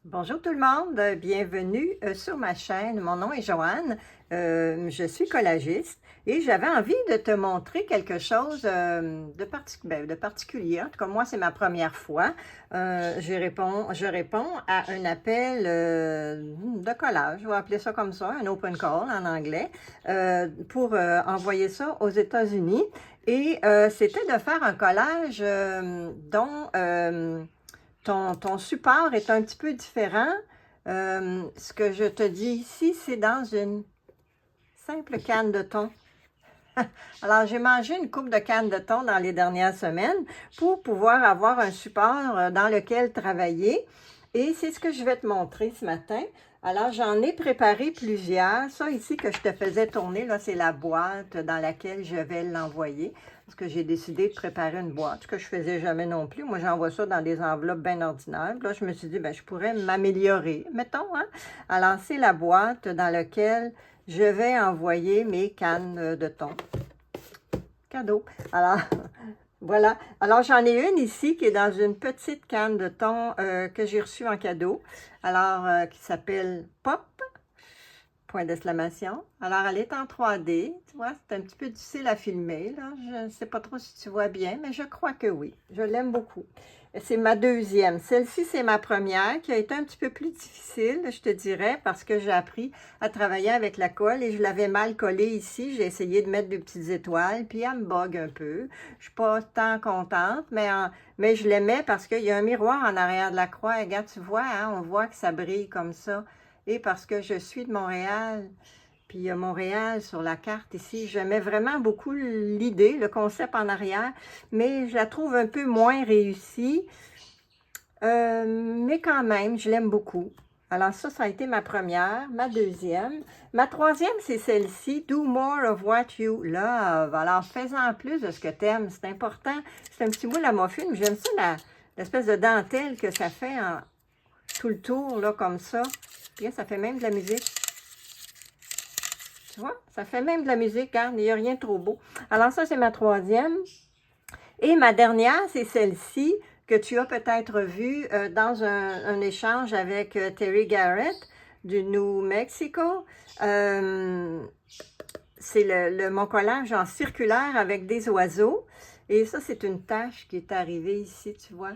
Bonjour tout le monde, bienvenue sur ma chaîne. Mon nom est Joanne, je suis collagiste et j'avais envie de te montrer quelque chose de particulier. En tout cas, moi, c'est ma première fois. Je réponds à un appel de collage, je vais appeler ça comme ça, un open call en anglais, pour envoyer ça aux États-Unis. Et c'était de faire un collage dont ton support est un petit peu différent. Ce que je te dis ici, c'est dans une simple canne de thon. Alors, j'ai mangé une coupe de canne de thon dans les dernières semaines pour pouvoir avoir un support dans lequel travailler. Et c'est ce que je vais te montrer ce matin. Alors, j'en ai préparé plusieurs. Ça ici que je te faisais tourner, là, c'est la boîte dans laquelle je vais l'envoyer. Parce que j'ai décidé de préparer une boîte, ce que je ne faisais jamais non plus. Moi, j'envoie ça dans des enveloppes bien ordinaires. Là, je me suis dit, ben, je pourrais m'améliorer, mettons, hein? Alors, c'est la boîte dans laquelle je vais envoyer mes cannes de thon. Cadeau. Alors, voilà. Alors, j'en ai une ici qui est dans une petite canne de thon que j'ai reçue en cadeau. Alors, qui s'appelle Pop, point d'exclamation. Alors, elle est en 3D. Tu vois, c'est un petit peu difficile à filmer, là. Je ne sais pas trop si tu vois bien, mais je crois que oui. Je l'aime beaucoup. C'est ma deuxième. Celle-ci, c'est ma première, qui a été un petit peu plus difficile, je te dirais, parce que j'ai appris à travailler avec la colle et je l'avais mal collée ici. J'ai essayé de mettre des petites étoiles, puis elle me bug un peu. Je suis pas tant contente, mais je l'aimais parce qu'il y a un miroir en arrière de la croix. Et regarde, tu vois, hein, on voit que ça brille comme ça. Et parce que je suis de Montréal, puis il y a Montréal sur la carte ici. J'aimais vraiment beaucoup l'idée, le concept en arrière, mais je la trouve un peu moins réussie. Mais quand même, je l'aime beaucoup. Alors ça a été ma première. Ma deuxième. Ma troisième, c'est celle-ci, Do More of What You Love. Alors, fais-en plus de ce que tu aimes. C'est important. C'est un petit moule à muffin. J'aime ça, l'espèce de dentelle que ça fait tout le tour, là, comme ça. Puis, ça fait même de la musique. Tu vois, ça fait même de la musique, hein? Il n'y a rien de trop beau. Alors ça, c'est ma troisième. Et ma dernière, c'est celle-ci que tu as peut-être vue dans un échange avec Terry Garrett du New Mexico. C'est mon collage en circulaire avec des oiseaux. Et ça, c'est une tache qui est arrivée ici, tu vois.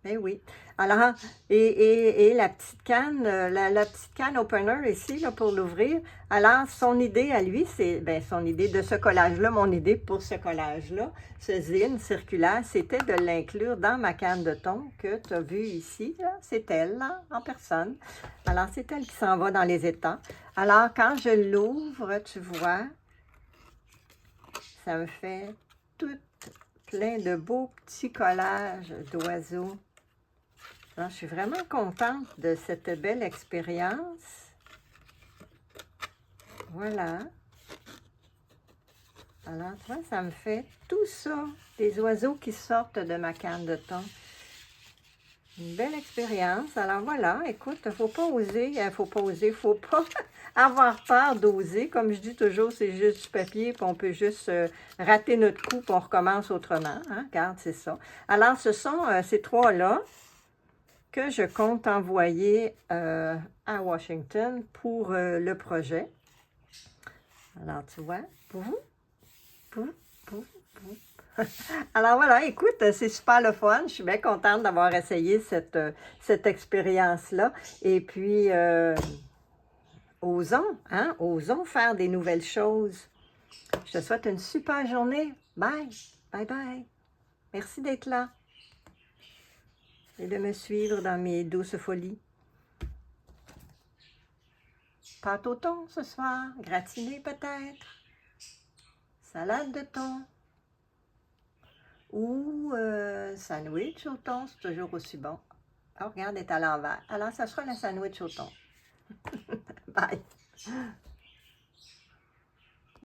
Eh oui. Alors, et la petite canne, la petite canne opener ici, là, pour l'ouvrir. Alors, son idée à lui, c'est, ben, son idée de ce collage-là, mon idée pour ce collage-là, ce zine circulaire, c'était de l'inclure dans ma canne de thon que tu as vue ici. C'est elle, là, en personne. Alors, c'est elle qui s'en va dans les étangs. Alors, quand je l'ouvre, tu vois, ça me fait tout plein de beaux petits collages d'oiseaux. Alors, je suis vraiment contente de cette belle expérience. Voilà. Alors, tu vois, ça me fait tout ça, des oiseaux qui sortent de ma canne de thon. Une belle expérience. Alors voilà, écoute, il ne faut pas oser, il ne faut pas avoir peur d'oser. Comme je dis toujours, c'est juste du papier, puis on peut juste rater notre coup, puis on recommence autrement. Hein? Regarde, c'est ça. Alors, ce sont ces trois-là que je compte envoyer à Washington pour le projet. Alors, tu vois, pouf, pouf, pouf, pouf. Alors voilà, écoute, c'est super le fun. Je suis bien contente d'avoir essayé cette expérience-là. Et puis, osons, hein, osons faire des nouvelles choses. Je te souhaite une super journée. Bye, bye, bye. Merci d'être là et de me suivre dans mes douces folies. Pâte au thon ce soir, gratiné peut-être, salade de thon ou sandwich au thon, c'est toujours aussi bon. Oh, regarde, elle est à l'envers. Alors, ça sera le sandwich au thon. Bye!